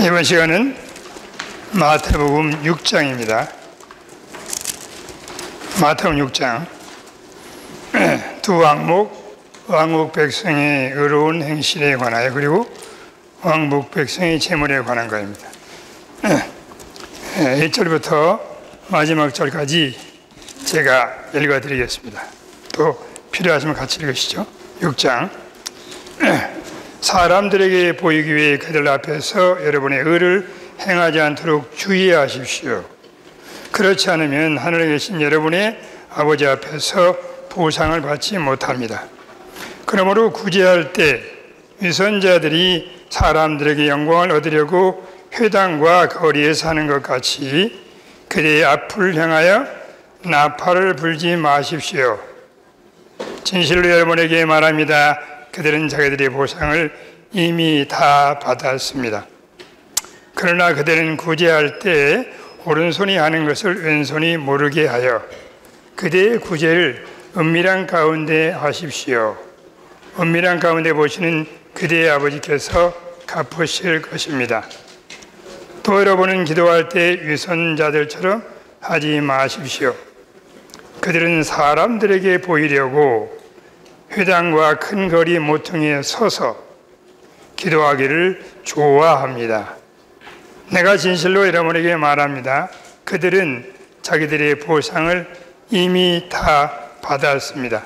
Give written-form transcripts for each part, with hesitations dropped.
이번 시간은 마태복음 6장입니다. 마태복음 6장 두 왕국 백성의 의로운 행실에 관하여 그리고 왕국 백성의 재물에 관한 것입니다. 1절부터 마지막 절까지 제가 읽어드리겠습니다. 또 필요하시면 같이 읽으시죠. 6장 사람들에게 보이기 위해 그들 앞에서 여러분의 의를 행하지 않도록 주의하십시오. 그렇지 않으면 하늘에 계신 여러분의 아버지 앞에서 보상을 받지 못합니다. 그러므로 구제할 때 위선자들이 사람들에게 영광을 얻으려고 회당과 거리에서 하는 것 같이 그들의 앞을 향하여 나팔을 불지 마십시오. 진실로 여러분에게 말합니다. 그들은 자기들의 보상을 이미 다 받았습니다. 그러나 그들은 구제할 때 오른손이 하는 것을 왼손이 모르게 하여 그들의 구제를 은밀한 가운데 하십시오. 은밀한 가운데 보시는 그들의 아버지께서 갚으실 것입니다. 또 여러분은 기도할 때 위선자들처럼 하지 마십시오. 그들은 사람들에게 보이려고 회당과 큰 거리 모퉁이에 서서 기도하기를 좋아합니다. 내가 진실로 여러분에게 말합니다. 그들은 자기들의 보상을 이미 다 받았습니다.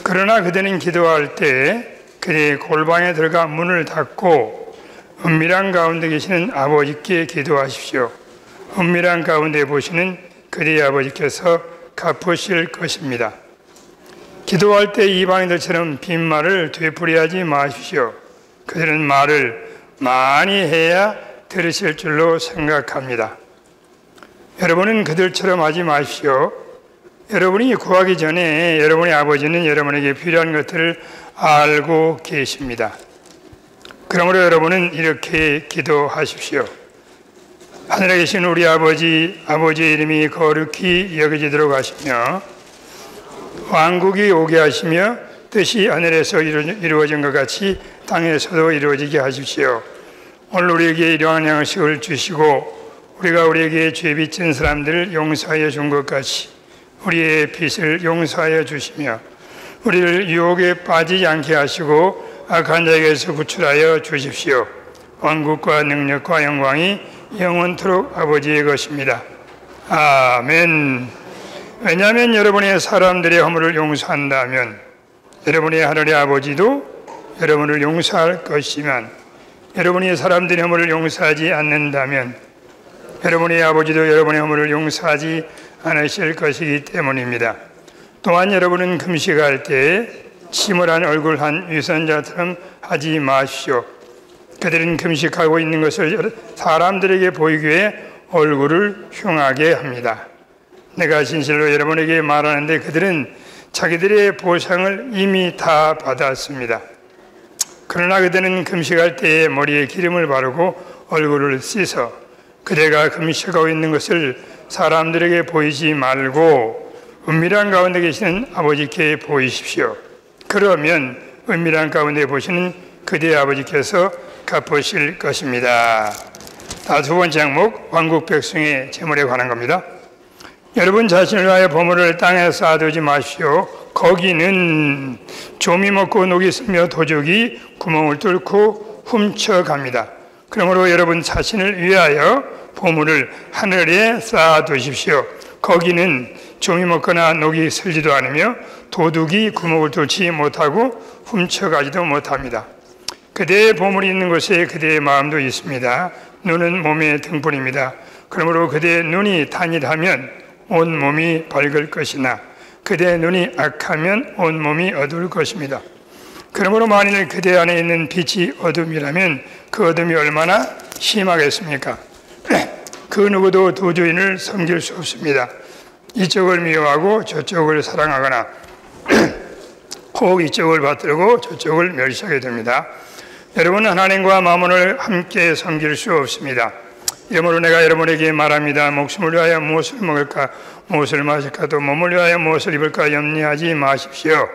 그러나 그들은 기도할 때 그들의 골방에 들어가 문을 닫고 은밀한 가운데 계시는 아버지께 기도하십시오. 은밀한 가운데 보시는 그들의 아버지께서 갚으실 것입니다. 기도할 때 이방인들처럼 빈말을 되풀이하지 마십시오. 그들은 말을 많이 해야 들으실 줄로 생각합니다. 여러분은 그들처럼 하지 마십시오. 여러분이 구하기 전에 여러분의 아버지는 여러분에게 필요한 것들을 알고 계십니다. 그러므로 여러분은 이렇게 기도하십시오. 하늘에 계신 우리 아버지의 이름이 거룩히 여겨지도록 하시며 왕국이 오게 하시며 뜻이 하늘에서 이루어진 것 같이 땅에서도 이루어지게 하십시오. 오늘 우리에게 일용할 양식을 주시고 우리가 우리에게 죄 빚진 사람들을 용서하여 준 것 같이 우리의 빚을 용서하여 주시며 우리를 유혹에 빠지지 않게 하시고 악한 자에게서 구출하여 주십시오. 왕국과 능력과 영광이 영원토록 아버지의 것입니다. 아멘. 왜냐하면 여러분의 사람들의 허물을 용서한다면 여러분의 하늘의 아버지도 여러분을 용서할 것이면 여러분이 사람들의 허물을 용서하지 않는다면 여러분의 아버지도 여러분의 허물을 용서하지 않으실 것이기 때문입니다. 또한 여러분은 금식할 때 침울한 얼굴 한 위선자처럼 하지 마십시오. 그들은 금식하고 있는 것을 사람들에게 보이기 위해 얼굴을 흉하게 합니다. 내가 진실로 여러분에게 말하는데 그들은 자기들의 보상을 이미 다 받았습니다. 그러나 그들은 금식할 때에 머리에 기름을 바르고 얼굴을 씻어 그대가 금식하고 있는 것을 사람들에게 보이지 말고 은밀한 가운데 계시는 아버지께 보이십시오. 그러면 은밀한 가운데 보시는 그대의 아버지께서 갚으실 것입니다. 두 번째 항목, 왕국 백성의 재물에 관한 겁니다. 여러분 자신을 위하여 보물을 땅에 쌓아두지 마십시오. 거기는 조미 먹고 녹이 슬며 도적이 구멍을 뚫고 훔쳐갑니다. 그러므로 여러분 자신을 위하여 보물을 하늘에 쌓아두십시오. 거기는 조미 먹거나 녹이 슬지도 않으며 도둑이 구멍을 뚫지 못하고 훔쳐가지도 못합니다. 그대의 보물이 있는 곳에 그대의 마음도 있습니다. 눈은 몸의 등불입니다. 그러므로 그대의 눈이 단일하면 온 몸이 밝을 것이나 그대의 눈이 악하면 온 몸이 어두울 것입니다. 그러므로 만일 그대 안에 있는 빛이 어둠이라면 그 어둠이 얼마나 심하겠습니까? 그 누구도 두 주인을 섬길 수 없습니다. 이쪽을 미워하고 저쪽을 사랑하거나 혹 이쪽을 받들고 저쪽을 멸시하게 됩니다. 여러분은 하나님과 마몬을 함께 섬길 수 없습니다. 이러므로 내가 여러분에게 말합니다. 목숨을 위하여 무엇을 먹을까 무엇을 마실까 또 몸을 위하여 무엇을 입을까 염려하지 마십시오.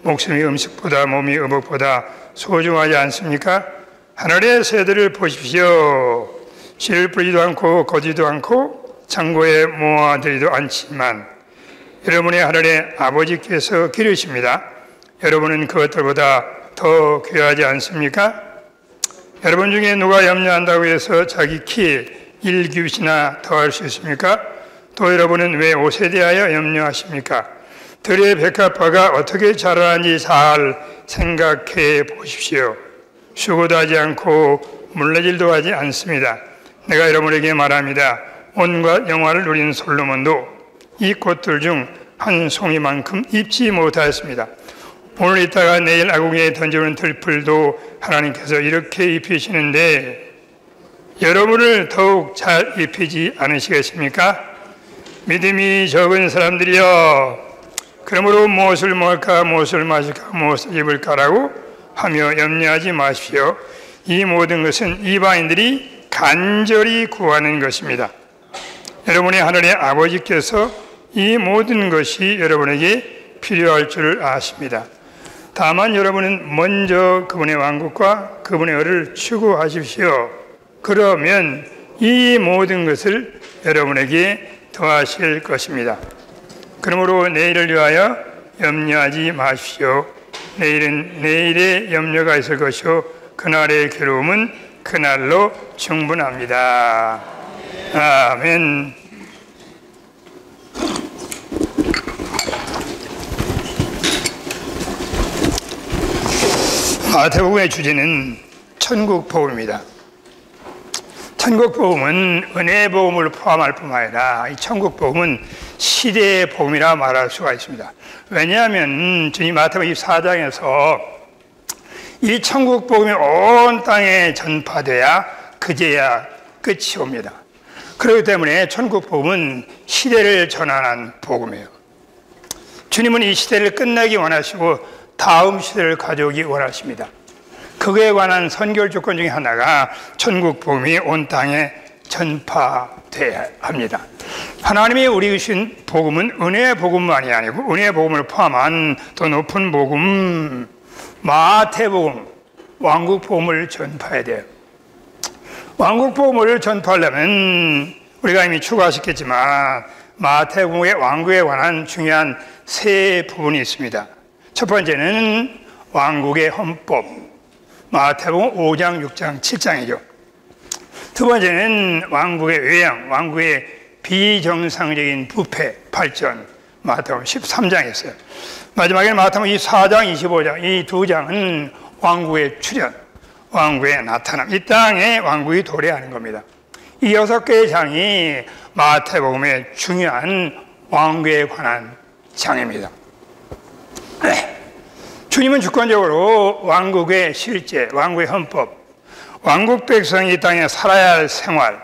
목숨이 음식보다 몸이 의복보다 소중하지 않습니까? 하늘의 새들을 보십시오. 씨를 뿌리지도 않고 거지도 않고 창고에 모아들이도 않지만 여러분의 하늘의 아버지께서 기르십니다. 여러분은 그것들보다 더 귀하지 않습니까? 여러분 중에 누가 염려한다고 해서 자기 키에 1규빗이나 더할 수 있습니까? 또 여러분은 왜 옷에 대하여 염려하십니까? 들의 백합화가 어떻게 자라는지 잘 생각해 보십시오. 수고도 하지 않고 물레질도 하지 않습니다. 내가 여러분에게 말합니다. 온갖 영화를 누린 솔로몬도 이 꽃들 중 한 송이만큼 입지 못하였습니다. 오늘 있다가 내일 아궁이에 던져오는 들풀도 하나님께서 이렇게 입히시는데 여러분을 더욱 잘 입히지 않으시겠습니까? 믿음이 적은 사람들이여, 그러므로 무엇을 먹을까, 무엇을 마실까, 무엇을 입을까라고 하며 염려하지 마십시오. 이 모든 것은 이방인들이 간절히 구하는 것입니다. 여러분의 하늘의 아버지께서 이 모든 것이 여러분에게 필요할 줄 아십니다. 다만 여러분은 먼저 그분의 왕국과 그분의 의를 추구하십시오. 그러면 이 모든 것을 여러분에게 더하실 것입니다. 그러므로 내일을 위하여 염려하지 마십시오. 내일은 내일의 염려가 있을 것이요 그날의 괴로움은 그날로 충분합니다. 아멘. 마태복음의 주제는 천국복음입니다. 천국복음은 은혜의 복음을 포함할 뿐만 아니라 이 천국복음은 시대의 복음이라 말할 수가 있습니다. 왜냐하면 주님 마태복음 24장에서 이 천국복음이 온 땅에 전파돼야 그제야 끝이 옵니다. 그렇기 때문에 천국복음은 시대를 전환한 복음이에요. 주님은 이 시대를 끝내기 원하시고 다음 시대를 가져오기 원하십니다. 그에 관한 선결 조건 중에 하나가 천국 복음이 온 땅에 전파돼야 합니다. 하나님이 우리 주신 복음은 은혜의 복음만이 아니고 은혜의 복음을 포함한 더 높은 복음, 마태복음, 왕국 복음을 전파해야 돼요. 왕국 복음을 전파하려면 우리가 이미 추가하셨겠지만 마태복음의 왕국에 관한 중요한 세 부분이 있습니다. 첫 번째는 왕국의 헌법, 마태복음 5장, 6장, 7장이죠. 두 번째는 왕국의 외양, 왕국의 비정상적인 부패, 발전, 마태복음 13장에 있어요. 마지막에는 마태복음 24장, 25장, 이 두 장은 왕국의 출현, 왕국의 나타남, 이 땅에 왕국이 도래하는 겁니다. 이 6개의 장이 마태복음의 중요한 왕국에 관한 장입니다. 주님은 주권적으로 왕국의 실제, 왕국의 헌법, 왕국 백성이 이 땅에 살아야 할 생활,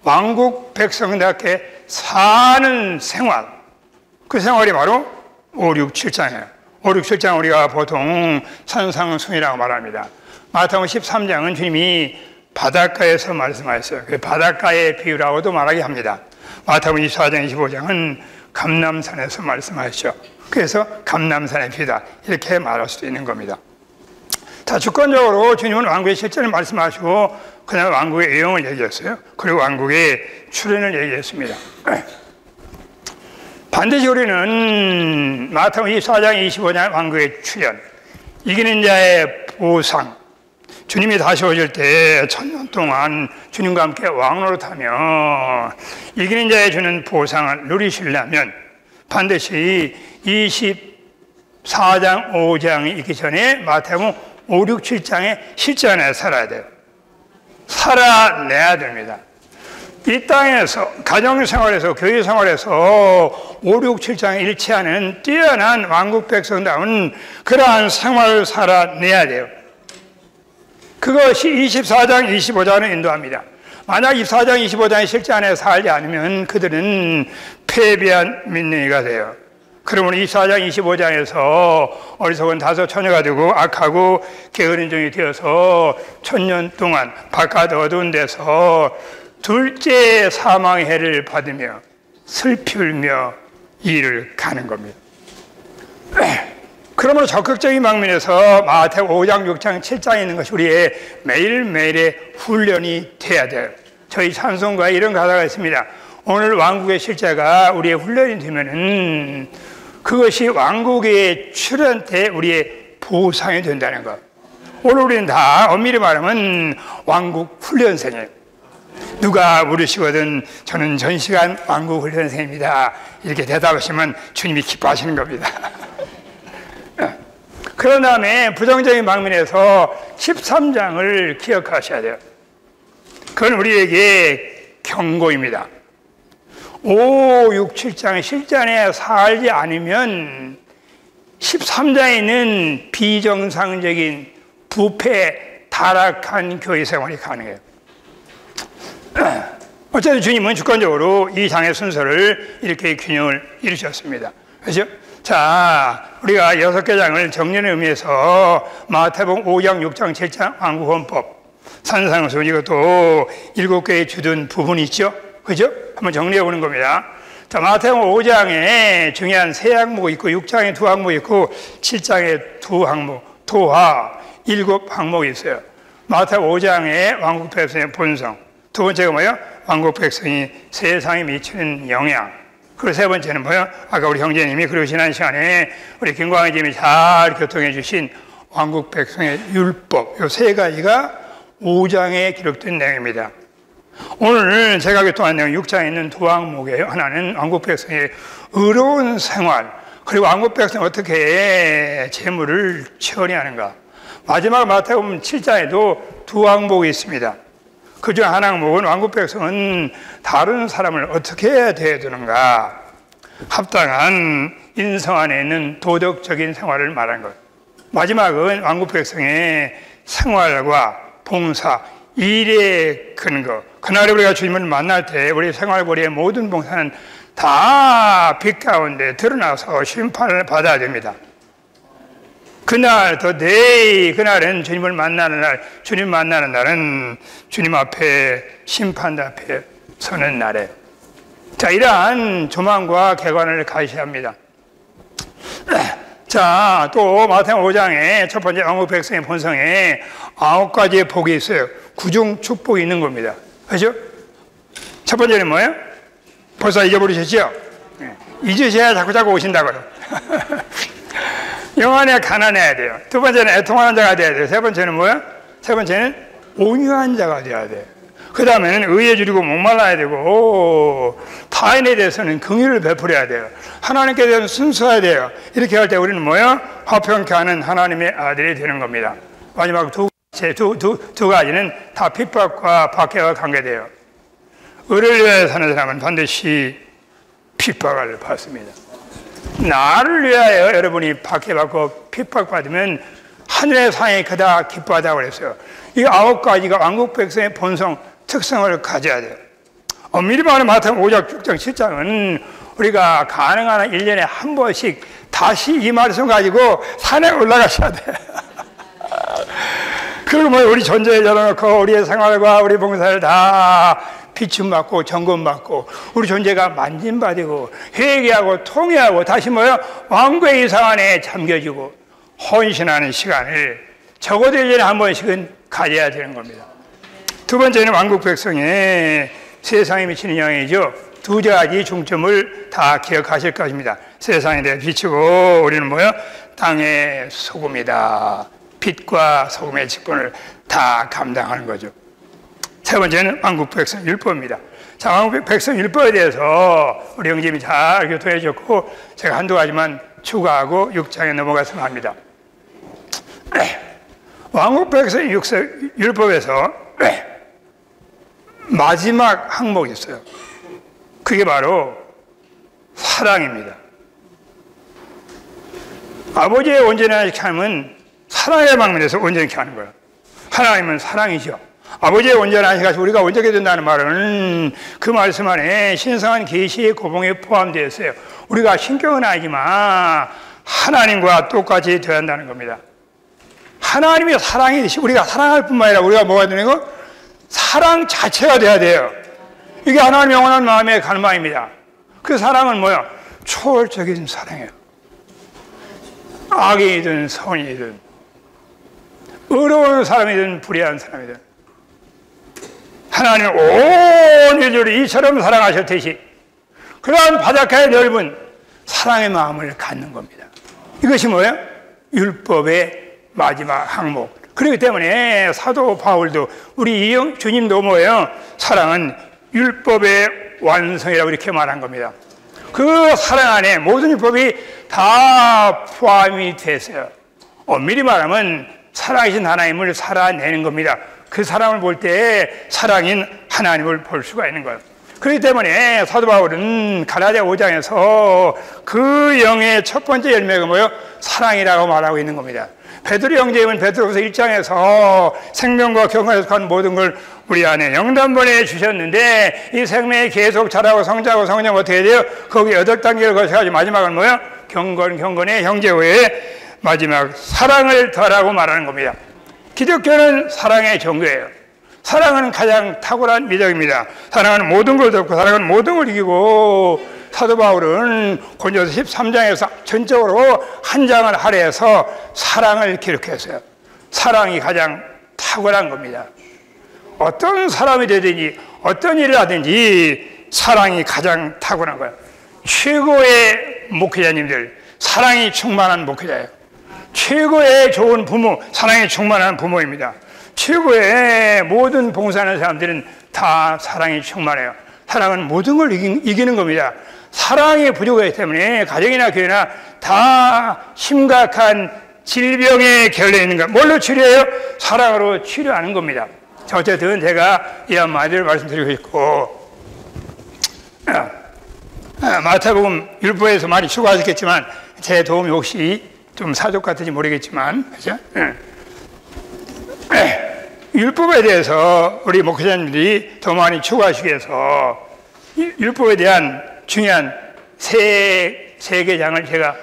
왕국 백성답게 사는 생활, 그 생활이 바로 5, 6, 7장이에요. 5, 6, 7장 우리가 보통 산상순이라고 말합니다. 마태복음 13장은 주님이 바닷가에서 말씀하셨어요. 그 바닷가의 비유라고도 말하게 합니다. 마태복음 24장, 25장은 감람산에서 말씀하셨죠. 그래서 감람산의 비유다 이렇게 말할 수도 있는 겁니다. 자, 주권적으로 주님은 왕국의 실제를 말씀하시고 그다음에 왕국의 외형을 얘기했어요. 그리고 왕국의 출현을 얘기했습니다. 반드시 우리는 마태복음 24장, 25장 왕국의 출현, 이기는 자의 보상, 주님이 다시 오실 때 1000년 동안 주님과 함께 왕노릇하며 이기는 자에 주는 보상을 누리시려면 반드시 24장, 5장이 있기 전에 마태복음 5, 6, 7장의 실제 안에 살아야 돼요. 살아내야 됩니다. 이 땅에서, 가정생활에서, 교회생활에서 5, 6, 7장에 일치하는 뛰어난 왕국 백성다운 그러한 생활을 살아내야 돼요. 그것이 24장, 25장을 인도합니다. 만약 24장, 25장의 실제 안에 살지 않으면 그들은 패배한 민중이가 돼요. 그러면 24장, 25장에서 어리석은 다섯 처녀가 되고 악하고 게으른 종이 되어서 1000년 동안 바깥 어두운 데서 둘째 사망의 해를 받으며 슬피 울며 이를 가는 겁니다. 그러므로 적극적인 방면에서 마태복음 5장, 6장, 7장에 있는 것이 우리의 매일매일의 훈련이 돼야 돼요. 저희 찬송가에 이런 가사가 있습니다. 오늘 왕국의 실제가 우리의 훈련이 되면은 그것이 왕국의 출현 때 우리의 보상이 된다는 것. 오늘 우리는 다 엄밀히 말하면 왕국 훈련생이에요. 누가 물으시거든 저는 전시간 왕국 훈련생입니다. 이렇게 대답하시면 주님이 기뻐하시는 겁니다. 그런 다음에 부정적인 방면에서 13장을 기억하셔야 돼요. 그건 우리에게 경고입니다. 5, 6, 7장의 실전에 살지 않으면 13장에 있는 비정상적인 부패, 타락한 교회 생활이 가능해요. 어쨌든 주님은 주권적으로 이 장의 순서를 이렇게 균형을 이루셨습니다. 그렇죠? 자, 우리가 6개 장을 정리하는 의미에서 마태복음 5장, 6장, 7장 왕국헌법, 산상수 이것도 7개의 주둔 부분이 있죠. 그죠? 한번 정리해 보는 겁니다. 자, 마태복음 5장에 중요한 3항목이 있고 6장에 2항목이 있고 7장에 2항목, 도하 7항목이 있어요. 마태복음 5장에 왕국 백성의 본성, 두 번째가 뭐예요? 왕국 백성이 세상에 미치는 영향. 그리고 세 번째는 뭐예요? 아까 우리 형제님이 그리고 지난 시간에 우리 김광희 님이 잘 교통해 주신 왕국 백성의 율법, 이 세 가지가 5장에 기록된 내용입니다. 오늘 제가 교통한 내용 6장에 있는 두 항목이에요. 하나는 왕국 백성의 의로운 생활, 그리고 왕국 백성이 어떻게 재물을 처리하는가. 마지막 마태복음 7장에도 두 항목이 있습니다. 그중 한 항목은 왕국 백성은 다른 사람을 어떻게 해야 되는가, 합당한 인성 안에 있는 도덕적인 생활을 말한 것. 마지막은 왕국 백성의 생활과 봉사, 일의 근거. 그날에 우리가 주님을 만날 때 우리 생활거리의 모든 봉사는 다 빛 가운데 드러나서 심판을 받아야 됩니다. 그날, 더 데이, 그날은 주님을 만나는 날, 주님 만나는 날은 주님 앞에, 심판 앞에 서는 날에. 자, 이러한 조망과 개관을 가셔야 합니다. 자, 또 마태복음 5장에 첫 번째 왕국 백성의 본성에 9가지의 복이 있어요. 구중 축복이 있는 겁니다. 그렇죠? 첫 번째는 뭐예요? 벌써 잊어버리셨죠? 잊으셔야 자꾸 오신다고요. 영안에 가난해야 돼요. 두 번째는 애통하는 자가 돼야 돼요. 세 번째는 뭐야? 세 번째는 온유한 자가 돼야 돼요. 그 다음에는 의에 줄이고 목말라야 되고, 타인에 대해서는 긍휼을 베풀어야 돼요. 하나님께 대해서는 순수해야 돼요. 이렇게 할 때 우리는 뭐야? 화평케 하는 하나님의 아들이 되는 겁니다. 마지막 두 가지는 다 핍박과 박해와 관계돼요. 의를 위하여 사는 사람은 반드시 핍박을 받습니다. 나를 위하여 여러분이 박해받고 핍박받으면 하늘의 상이 그다 기뻐하다고 그랬어요. 이 9가지가 왕국 백성의 본성, 특성을 가져야 돼요. 엄밀히 말하면 마태복음 5장, 6장, 7장은 우리가 가능한 한 1년에 한 번씩 다시 이 말씀 가지고 산에 올라가셔야 돼요. 그리고 뭐 우리 존재에 열어놓고 우리의 생활과 우리 봉사를 다 비춤받고 점검받고 우리 존재가 만진받고 회개하고 통회하고 다시 뭐요? 왕국의 이상 안에 잠겨지고 헌신하는 시간을 적어도 1년에 한 번씩은 가져야 되는 겁니다. 두 번째는 왕국 백성의 세상에 미치는 영향이죠. 두 가지 중점을 다 기억하실 것입니다. 세상에 대해 비추고 우리는 뭐요? 땅의 소금이다. 빛과 소금의 직분을 다 감당하는 거죠. 세 번째는 왕국 백성 율법입니다. 자, 왕국 백성 율법에 대해서 우리 형님이 잘 교통해 줬고 제가 한두 가지만 추가하고 6장에 넘어갔으면 합니다. 왕국 백성 율법에서 마지막 항목이 있어요. 그게 바로 사랑입니다. 아버지의 온전하게 하면 사랑의 방면에서 온전히 하는 거예요. 하나님은 사랑이죠. 아버지의 온전한 것이 우리가 온전하게 된다는 말은 그 말씀 안에 신성한 계시의 고봉에 포함되어 있어요. 우리가 신격은 아니지만 하나님과 똑같이 되어야 한다는 겁니다. 하나님이 사랑이듯이 우리가 사랑할 뿐만 아니라 우리가 뭐가 되는 거? 사랑 자체가 돼야 돼요. 이게 하나님의 영원한 마음의 갈망입니다. 그 사랑은 뭐야? 초월적인 사랑이에요. 악인이든 선인이든 의로운 사람이든 불의한 사람이든 하나님은 온 인류를 이처럼 사랑하셨듯이 그러한 바닷가의 넓은 사랑의 마음을 갖는 겁니다. 이것이 뭐예요? 율법의 마지막 항목. 그렇기 때문에 사도 바울도 우리 주님도 뭐예요? 사랑은 율법의 완성이라고 이렇게 말한 겁니다. 그 사랑 안에 모든 율법이 다 포함이 됐어요. 엄밀히 말하면 살아계신 하나님을 살아내는 겁니다. 그 사랑을 볼 때 사랑인 하나님을 볼 수가 있는 거예요. 그렇기 때문에 사도 바울은 갈라디아 5장에서 그 영의 첫 번째 열매가 뭐예요? 사랑이라고 말하고 있는 겁니다. 베드로 형제님은 베드로후서 1장에서 생명과 경건에 속한 모든 걸 우리 안에 영단번에 주셨는데 이 생명이 계속 자라고 성장하고 성장하면 어떻게 돼요? 거기 8단계를 거쳐가지고 마지막은 뭐예요? 경건의 형제 후에 마지막 사랑을 더하라고 말하는 겁니다. 기독교는 사랑의 종교예요. 사랑은 가장 탁월한 미덕입니다. 사랑은 모든 걸 덮고 사랑은 모든 걸 이기고 사도 바울은 고린도서 13장에서 전적으로 한 장을 할애해서 사랑을 기록했어요. 사랑이 가장 탁월한 겁니다. 어떤 사람이 되든지 어떤 일을 하든지 사랑이 가장 탁월한 거예요. 최고의 목회자님들 사랑이 충만한 목회자예요. 최고의 좋은 부모 사랑이 충만한 부모입니다. 최고의 모든 봉사하는 사람들은 다 사랑이 충만해요. 사랑은 모든 걸 이기는 겁니다. 사랑이 부족하기 때문에 가정이나 교회나 다 심각한 질병에 결려 있는 것. 뭘로 치료해요? 사랑으로 치료하는 겁니다. 자, 어쨌든 제가 이 한마디를 말씀드리고 있고 마태복음 율법에서 많이 추구하셨겠지만 제 도움이 혹시 좀 사족 같은지 모르겠지만 그죠? 율법에 대해서 우리 목회자님들이 더 많이 추구하시기 위해서 율법에 대한 중요한 세 개장을 제가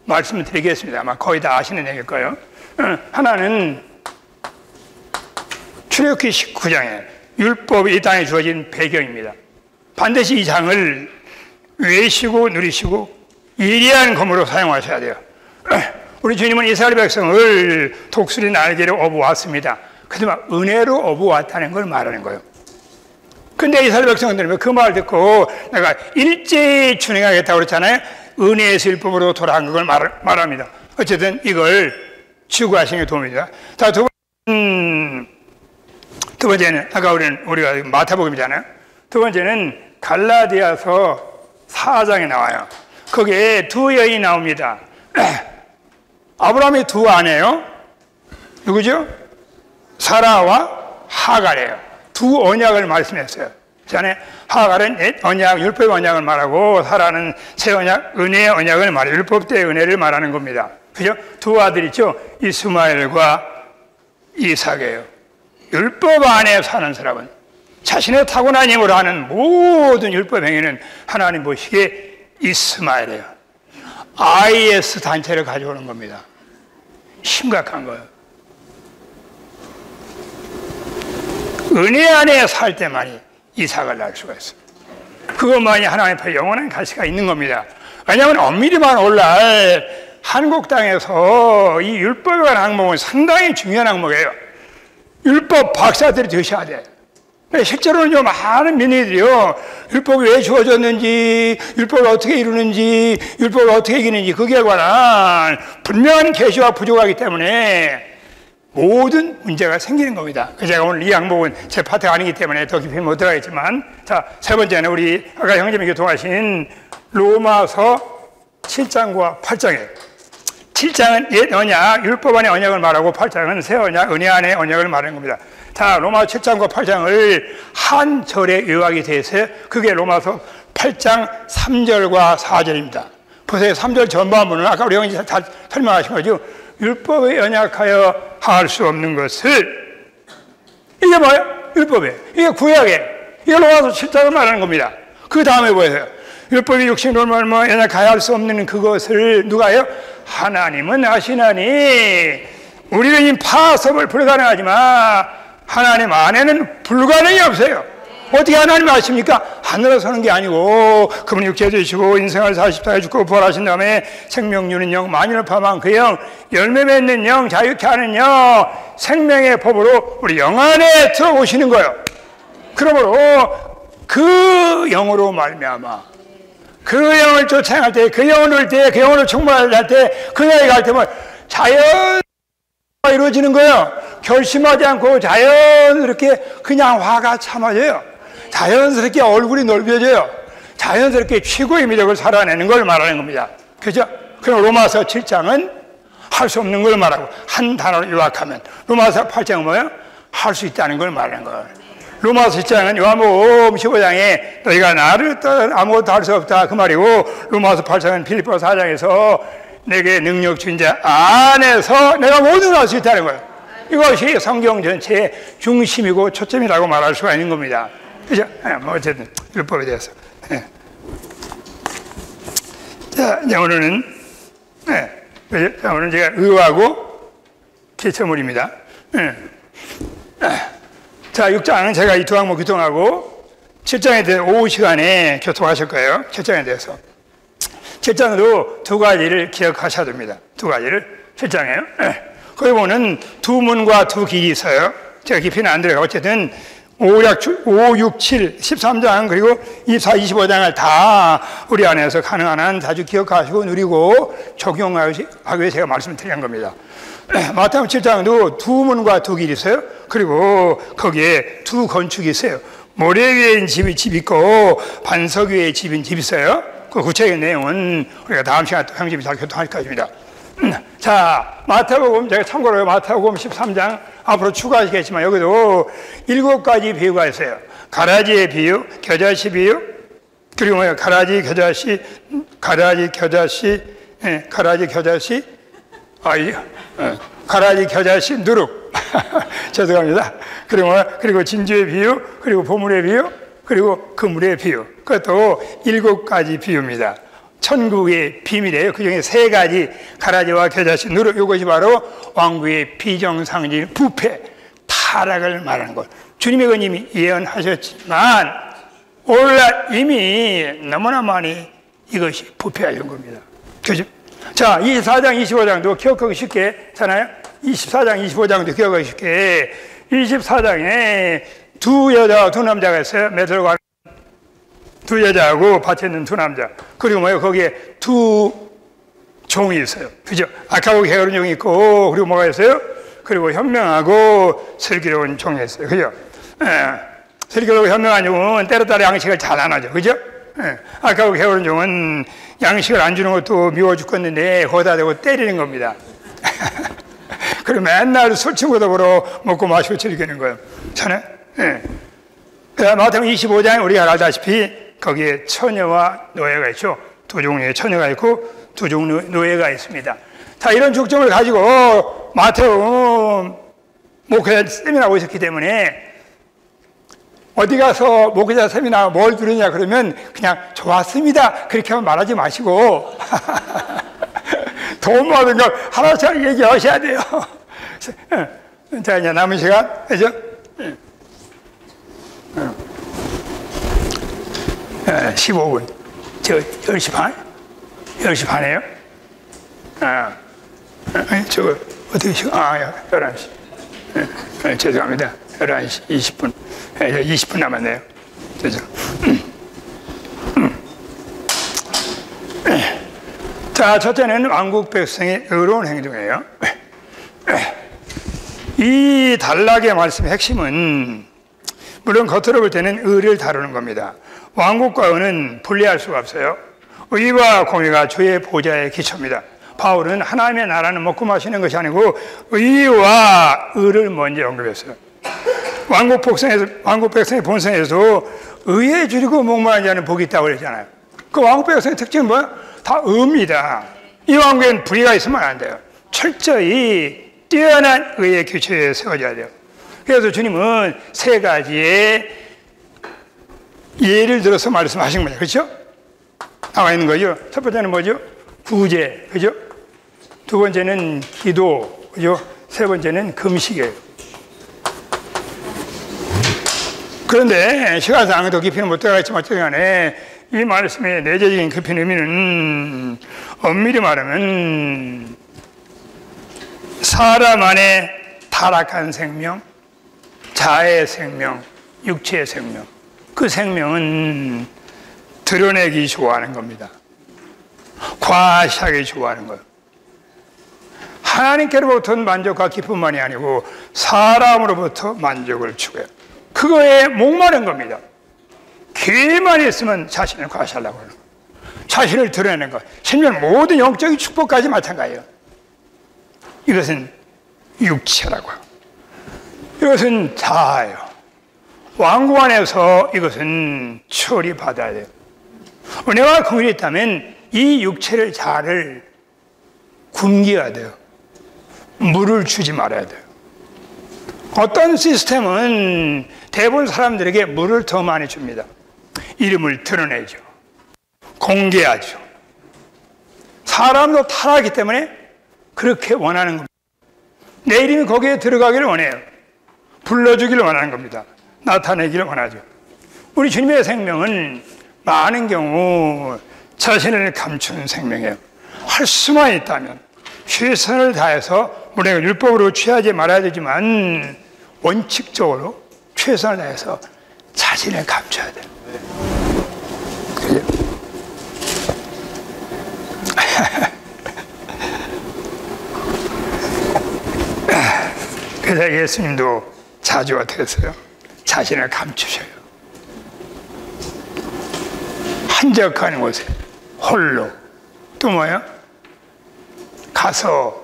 말씀을 드리겠습니다. 아마 거의 다 아시는 얘기일 거예요. 하나는 출애굽기 19장에 율법이 이 땅에 주어진 배경입니다. 반드시 이 장을 외시고 누리시고 예리한 검으로 사용하셔야 돼요. 우리 주님은 이스라엘 백성을 독수리 날개로 업어왔습니다. 그지만 은혜로 업어왔다는 걸 말하는 거예요. 근데 이스라엘 백성들은 그 말 듣고 내가 일제히 준행하겠다고 그랬잖아요. 은혜에서 율법으로 돌아간 걸 말합니다. 어쨌든 이걸 추구하시는 게 도움이 됩니다. 자, 두 번째는 아까 우리가 마태복음이잖아요. 두 번째는 갈라디아서 4장에 나와요. 거기에 두 여인이 나옵니다. 아브라함이 두 아내요. 누구죠? 사라와 하갈이에요. 두 언약을 말씀했어요. 그 전에 하갈은 옛 언약, 율법의 언약을 말하고 사라는 새 언약, 은혜의 언약을 말해요. 율법 때의 은혜를 말하는 겁니다. 그죠? 두 아들 있죠? 이스마엘과 이삭이에요. 율법 안에 사는 사람은 자신의 타고난 힘으로 하는 모든 율법 행위는 하나님 보시기에 이스마엘이에요. IS 단체를 가져오는 겁니다. 심각한 거예요. 은혜 안에 살 때만이 이삭을 낳을 수가 있어요. 그것만이 하나님 앞에 영원한 가치가 있는 겁니다. 왜냐하면 엄밀히만 올랄 한국 땅에서 이 율법에 관한 항목은 상당히 중요한 항목이에요. 율법 박사들이 되셔야 돼. 실제로는요, 많은 민의들이요, 율법이 왜 주어졌는지, 율법을 어떻게 이루는지, 율법을 어떻게 이기는지, 거기에 관한 분명한 계시가 부족하기 때문에 모든 문제가 생기는 겁니다. 제가 오늘 이 항목은 제 파트가 아니기 때문에 더 깊이 못 들어가겠지만, 자, 세 번째는 우리 아까 형제님이 교통하신 로마서 7장과 8장이에요. 7장은 옛 언약, 율법 안의 언약을 말하고 8장은 새 언약, 은혜 안의 언약을 말하는 겁니다. 자, 로마서 7장과 8장을 한 절에 요약이 되어 있어요. 그게 로마서 8장 3절과 4절입니다. 보세요. 3절 전반부는 아까 우리 형이 다 설명하신 거죠. 율법에 연약하여 할 수 없는 것을, 이게 뭐예요? 율법이에요. 이게 구약이에요. 이게 로마서 7장을 말하는 겁니다. 그 다음에 뭐예요? 율법이 육신으로 연약하여 할 수 없는 그것을 누가 해요? 하나님은 아시나니. 우리는 파섭을 불가능하지만 하나님 안에는 불가능이 없어요. 어떻게 하나님이 아십니까? 하늘에 서는 게 아니고 그분이 육체 되시고 인생을 44에 죽고 부활하신 다음에 생명 주는 영, 만인을 포함한 그 영, 열매 맺는 영, 자유케 하는 영, 생명의 법으로 우리 영 안에 들어오시는 거예요. 그러므로 그 영으로 말미암아 그 영을 쫓아갈 때, 그 영을 누릴 때, 그 영으로 충만할 때, 그 나라에 갈 때면 자연스럽게 이루어지는 거예요. 결심하지 않고 자연스럽게 그냥 화가 참아져요. 자연스럽게 얼굴이 넓어져요. 자연스럽게 최고의 미력을 살아내는 걸 말하는 겁니다. 그죠? 그럼 로마서 7장은 할 수 없는 걸 말하고 한 단어로 요약하면 로마서 8장은 뭐예요? 할 수 있다는 걸 말하는 거예요. 로마서 7장은 요한복음 15장에 너희가 나를 떠나 아무것도 할 수 없다 그 말이고, 로마서 8장은 빌립보 4장에서 내게 능력 준 자 안에서 내가 모든 할 수 있다는 거예요. 이것이 성경 전체의 중심이고 초점이라고 말할 수가 있는 겁니다. 그죠? 뭐 어쨌든 율법에 대해서. 자, 이제 오늘은 오늘 제가 의하고 개체물입니다. 자, 6장은 제가 이 두 항목 교통하고 7장에 대해 오후 시간에 교통하실 거예요. 7장에 대해서. 7장으로 두 가지를 기억하셔야 됩니다. 두 가지를 7장에요. 거기 보면 두 문과 두 길이 있어요. 제가 깊이는 안 들어가고 어쨌든 5, 6, 7, 13장 그리고 24, 25장을 다 우리 안에서 가능한 한 자주 기억하시고 누리고 적용하기 위해 제가 말씀을 드린 겁니다. 마태복음 7장도 두 문과 두 길이 있어요. 그리고 거기에 두 건축이 있어요. 모래 위에 집이 있고 반석 위에 집이 있어요. 그 구체적인 내용은 우리가 다음 시간에 또 형집이 잘 교통할 것입니다. 자, 마태복음, 제가 참고로 마태복음 13장 앞으로 추가하시겠지만 여기도 7가지 비유가 있어요. 가라지의 비유, 겨자씨 비유, 그리고 뭐예요? 가라지, 겨자씨, 가라지, 겨자씨, 누룩. 죄송합니다. 그리고 진주의 비유, 그리고 보물의 비유, 그리고 그물의 비유. 그것도 7가지 비유입니다. 천국의 비밀이에요. 그 중에 3가지, 가라지와 겨자씨, 누룩, 이것이 바로 왕국의 비정상적인 부패, 타락을 말하는 것. 주님의 그님이 예언하셨지만 오늘날 이미 너무나 많이 이것이 부패하는 겁니다. 그죠? 자, 24장, 25장도 기억하기 쉽게 잖아요. 24장, 25장도 기억하기 쉽게 24장에 두 여자와 두 남자가 있어요. 메트로가 두 여자하고 밭에 있는 두 남자. 그리고 뭐예요? 거기에 두 종이 있어요. 그죠? 악하고 게으른 종이 있고, 그리고 뭐가 있어요? 그리고 현명하고 슬기로운 종이 있어요. 그죠? 슬기로운 현명한 종은 때로따라 양식을 잘 안 하죠. 그죠? 악하고 게으른 종은 양식을 안 주는 것도 미워 죽겠는데 거기다 대고 때리는 겁니다. 그리고 맨날 술 친구도 보러 먹고 마시고 즐기는 거예요. 저는 마태복음 25장에 우리가 알다시피 거기에 처녀와 노예가 있죠. 두 종류의 처녀가 있고 두 종류의 노예가 있습니다. 자, 이런 중점을 가지고 마태복음 목회자 세미나하고 있었기 때문에 어디 가서 목회자 세미나 뭘 들으냐 그러면 그냥 좋았습니다 그렇게만 말하지 마시고 도움 받은 걸 하나씩 얘기하셔야 돼요. 자, 이제 남은 시간 그죠? 15분. 저 10시 반? 10시 반이에요? 저거 어떻게 11시. 죄송합니다. 11시 20분. 20분 남았네요. 그죠? 자, 첫째는 왕국 백성의 의로운 행동이에요. 이 단락의 말씀의 핵심은 물론 겉으로 볼 때는 의를 다루는 겁니다. 왕국과 의는 분리할 수가 없어요. 의와 공의가 주의 보좌의 기초입니다. 바울은 하나님의 나라는 먹고 마시는 것이 아니고 의와 의를 먼저 언급했어요. 왕국 백성의 본성에서도 의에 줄이고 목마르지 않은 복이 있다고 그랬잖아요. 그 왕국 백성의 특징은 뭐야? 다 의입니다. 이 왕국에는 불의가 있으면 안 돼요. 철저히 뛰어난 의의 기초에 세워져야 돼요. 그래서 주님은 3가지의 예를 들어서 말씀하신 거예요. 그렇죠? 나와 있는 거죠. 첫 번째는 뭐죠? 구제. 그죠? 두 번째는 기도. 그죠? 세 번째는 금식이에요. 그런데 시간상 더 깊이는 못 들어가겠지만 어쨌든 간에 이 말씀의 내재적인 깊은 의미는 엄밀히 말하면 사람 안에 타락한 생명, 자의 생명, 육체의 생명, 그 생명은 드러내기 좋아하는 겁니다. 과시하기 좋아하는 거예요. 하나님께로부터는 만족과 기쁨만이 아니고 사람으로부터 만족을 추구해요. 그거에 목마른 겁니다. 기회만 있으면 자신을 과시하려고 하는 거예요. 자신을 드러내는 것. 심지어 모든 영적인 축복까지 마찬가지예요. 이것은 육체라고 하고 이것은 자아예요. 왕국 안에서 이것은 처리받아야 돼요. 은혜와 긍휼이 있다면 이 육체를 자아를 굶겨야 돼요. 물을 주지 말아야 돼요. 어떤 시스템은 대부분 사람들에게 물을 더 많이 줍니다. 이름을 드러내죠. 공개하죠. 사람도 타락하기 때문에 그렇게 원하는 겁니다. 내 이름이 거기에 들어가기를 원해요. 불러주기를 원하는 겁니다. 나타내기를 원하죠. 우리 주님의 생명은 많은 경우 자신을 감추는 생명이에요. 할 수만 있다면 최선을 다해서 물론 율법으로 취하지 말아야 되지만 원칙적으로 최선을 다해서 자신을 감춰야 돼요. 그래서 예수님도 자주 어떻게 했어요? 자신을 감추셔요. 한적한 곳에 홀로 또 뭐예요? 가서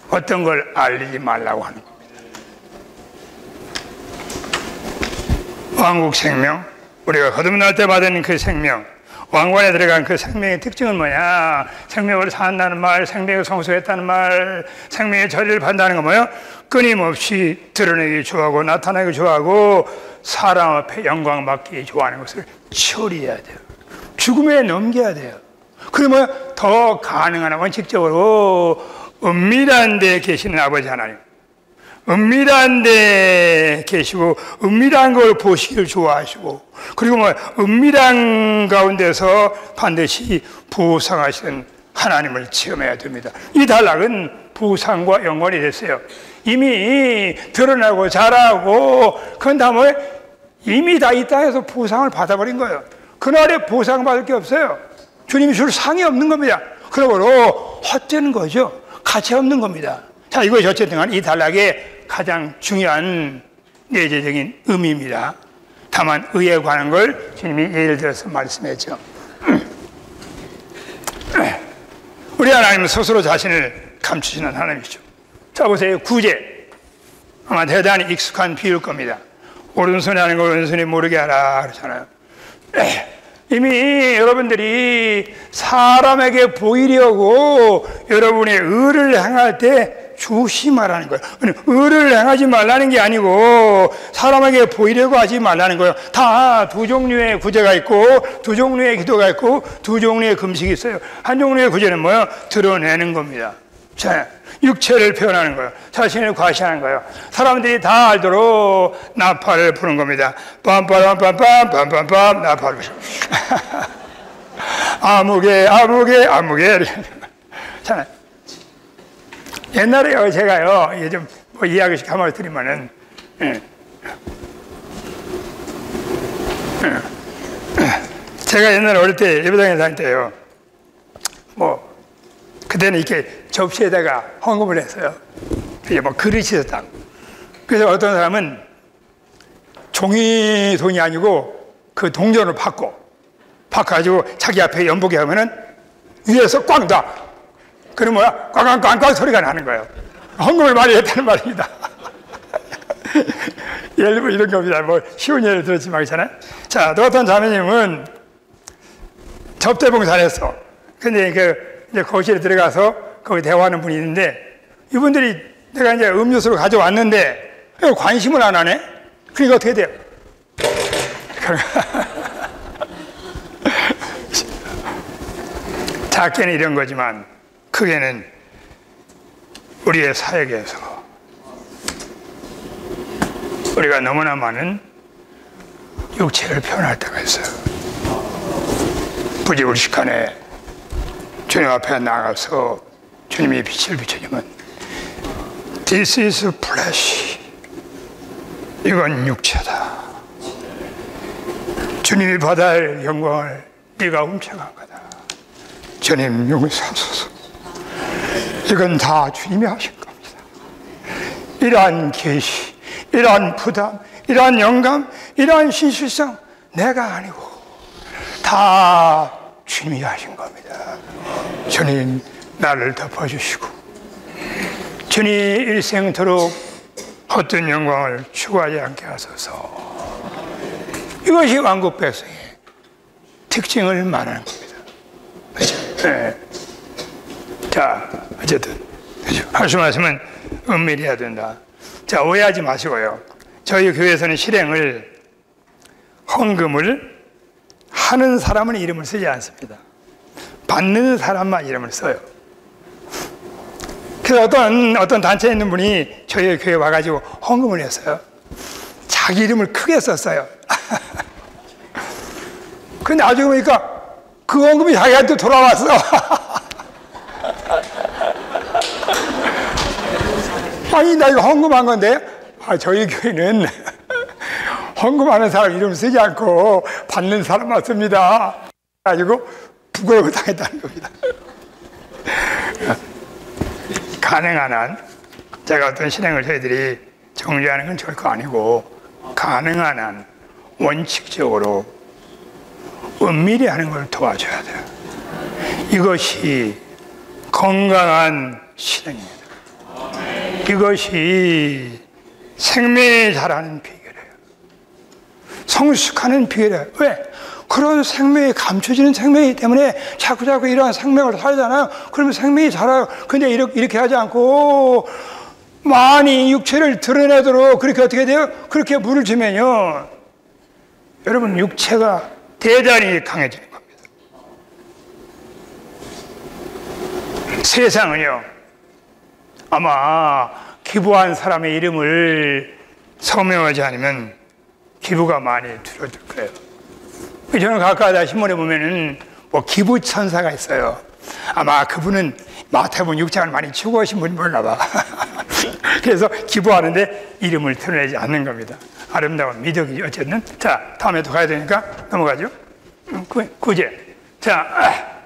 어떤 걸 알리지 말라고 하는 겁니다. 왕국 생명, 우리가 거듭날 때 받은 그 생명, 왕관에 들어간 그 생명의 특징은 뭐냐? 생명을 산다는 말, 생명을 성소했다는 말, 생명의 저리를 받는다는 건 뭐예요? 끊임없이 드러내기 좋아하고 나타나기 좋아하고 사람 앞에 영광 받기 좋아하는 것을 처리해야 돼요. 죽음에 넘겨야 돼요. 그러면 더 가능한 원칙적으로 은밀한 데 계시는 아버지 하나님, 은밀한 데 계시고 은밀한 걸 보시기를 좋아하시고 그리고 뭐 은밀한 가운데서 반드시 부상하시는 하나님을 체험해야 됩니다. 이 단락은 부상과 연관이 됐어요. 이미 드러나고 자라고 그런 다음에 이미 다 이 땅에서 부상을 받아버린 거예요. 그날에 보상받을 게 없어요. 주님이 줄 상이 없는 겁니다. 그러므로 헛되는 거죠. 가치 없는 겁니다. 자, 이것이 어쨌든 간 이 단락의 가장 중요한 내재적인 의미입니다. 다만 의에 관한 걸 주님이 예를 들어서 말씀했죠. 우리 하나님은 스스로 자신을 감추시는 하나님이죠. 자, 보세요. 구제. 아마 대단히 익숙한 비유일 겁니다. 오른손이 하는 걸 왼손이 모르게 하라 그러잖아요. 이미 여러분들이 사람에게 보이려고 여러분의 의를 행할 때 조심하라는 거예요. 의를 행하지 말라는 게 아니고 사람에게 보이려고 하지 말라는 거예요. 다 두 종류의 구제가 있고 두 종류의 기도가 있고 두 종류의 금식이 있어요. 한 종류의 구제는 뭐예요? 드러내는 겁니다. 자, 육체를 표현하는 거예요. 자신을 과시하는 거예요. 사람들이 다 알도록 나팔을 부는 겁니다. 빰빰빰빰빰 빰빰빰 나팔을 부셔. 아무개 아무개 아무개. 자, 옛날에요 제가요 이게 좀 뭐 이야기씩 한번 드리면은 제가 옛날에 어릴 때 예배당에 다닐 때요 뭐 그때는 이렇게 접시에다가 헌금을 했어요. 이게 뭐 그릇이었다. 그래서 어떤 사람은 종이 돈이 아니고 그 동전을 바꿔가지고 자기 앞에 연복에 하면은 위에서 꽝 놔. 그러면 뭐야? 꽝꽝꽝꽝 소리가 나는 거예요. 헌금을 많이 했다는 말입니다. 예를 들면 이런 겁니다. 뭐 쉬운 예를 들었지만 그렇잖아요. 자, 또 어떤 자매님은 접대봉사를 근데 이제 거실에 들어가서 거기 대화하는 분이 있는데 이분들이 내가 이제 음료수를 가져왔는데 관심을 안 하네? 그러니까 어떻게 돼요? 작게는 이런 거지만 크게는 우리의 사역에서 우리가 너무나 많은 육체를 표현할 때가 있어요. 부지불식간에 주님 앞에 나가서 주님이 빛을 비추지만 This is flesh. 이건 육체다. 주님이 받아야 할 영광을 네가 훔쳐간 거다. 주님 용서하소서. 이건 다 주님이 하신 겁니다. 이러한 계시, 이러한 부담, 이러한 영감, 이러한 신실성 내가 아니고 다 주님이 하신 겁니다. 주님 나를 덮어주시고 주님 일생토록 어떤 영광을 추구하지 않게 하소서. 이것이 왕국 백성의 특징을 말하는 겁니다. 그렇죠? 네. 자, 어쨌든 하실 말씀은 은밀히 해야 된다. 자, 오해하지 마시고요. 저희 교회에서는 실행을 헌금을 하는 사람은 이름을 쓰지 않습니다. 받는 사람만 이름을 써요. 그래서 어떤 단체에 있는 분이 저희 교회에 와가지고 헌금을 했어요. 자기 이름을 크게 썼어요. 근데 나중에 보니까 그 헌금이 자기한테 돌아왔어. 아니, 나 이거 헌금한 건데, 저희 교회는 헌금하는 사람 이름 쓰지 않고 받는 사람만 씁니다. 가지고 부끄러워 당했다는 겁니다. 가능한 한, 제가 어떤 실행을 저희들이 정죄하는 건 절대 아니고, 가능한 한 원칙적으로 은밀히 하는 걸 도와줘야 돼요. 이것이 건강한 실행입니다. 이것이 생명에 자라는 비결이에요. 성숙하는 비결이에요. 왜? 그런 생명이 감춰지는 생명이기 때문에 자꾸 이러한 생명을 살잖아요. 그러면 생명이 자라요. 근데 이렇게 하지 않고 많이 육체를 드러내도록 그렇게 어떻게 돼요? 그렇게 물을 주면요, 여러분 육체가 대단히 강해지는 겁니다. 세상은요, 아마 기부한 사람의 이름을 서명하지 않으면 기부가 많이 줄어들 거예요. 저는 가까이 신문에 보면은 뭐 기부천사가 있어요. 아마 그분은 마태복음 6장을 많이 추구하신 분이 몰라 봐. 그래서 기부하는데 이름을 드러내지 않는 겁니다. 아름다운 미덕이죠. 어쨌든. 자, 다음에 또 가야 되니까 넘어가죠. 9제. 자,